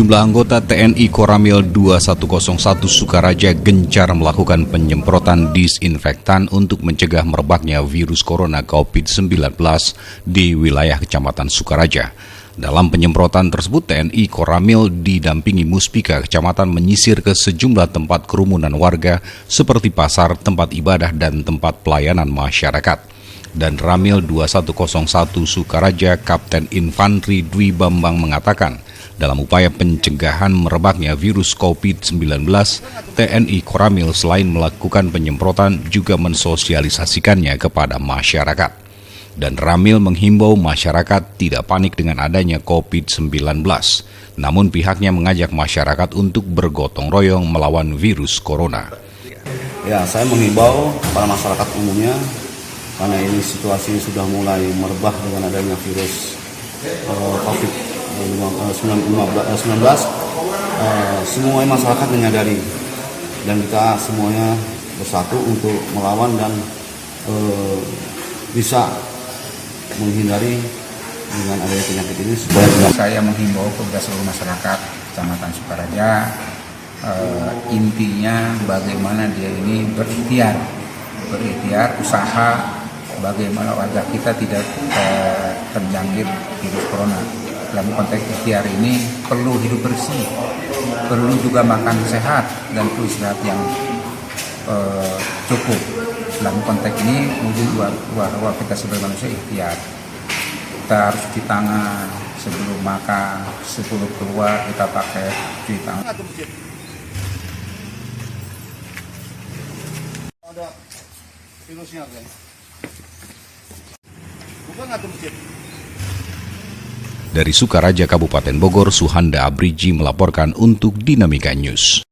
Sejumlah anggota TNI Koramil 2101 Sukaraja gencar melakukan penyemprotan disinfektan untuk mencegah merebaknya virus corona COVID-19 di wilayah Kecamatan Sukaraja. Dalam penyemprotan tersebut, TNI Koramil didampingi Muspika Kecamatan menyisir ke sejumlah tempat kerumunan warga seperti pasar, tempat ibadah, dan tempat pelayanan masyarakat. Dan Ramil 2101 Sukaraja Kapten Infantri Dwi Bambang mengatakan, dalam upaya pencegahan merebaknya virus COVID-19, TNI Koramil selain melakukan penyemprotan juga mensosialisasikannya kepada masyarakat. Dan Ramil menghimbau masyarakat tidak panik dengan adanya COVID-19. Namun pihaknya mengajak masyarakat untuk bergotong royong melawan virus corona. Ya, saya menghimbau para masyarakat umumnya, karena ini situasi sudah mulai merebak dengan adanya virus COVID-19, semua masyarakat menyadari dan kita semuanya bersatu untuk melawan dan bisa menghindari dengan adanya penyakit ini. Saya menghimbau kepada seluruh masyarakat Kecamatan Sukaraja, intinya bagaimana dia ini berikhtiar usaha bagaimana warga kita tidak terjangkit virus corona. Dalam konteks ikhtiar ini perlu hidup bersih, perlu juga makan sehat dan perlu istirahat yang cukup. Dalam konteks ini bahwa kita sebagai manusia ikhtiar, kita harus cuci tangan sebelum makan, sebelum keluar kita pakai cuci tangan. Ada virusnya kan? Bukan nggak masjid. Dari Sukaraja, Kabupaten Bogor, Suhanda Abriji melaporkan untuk Dinamika News.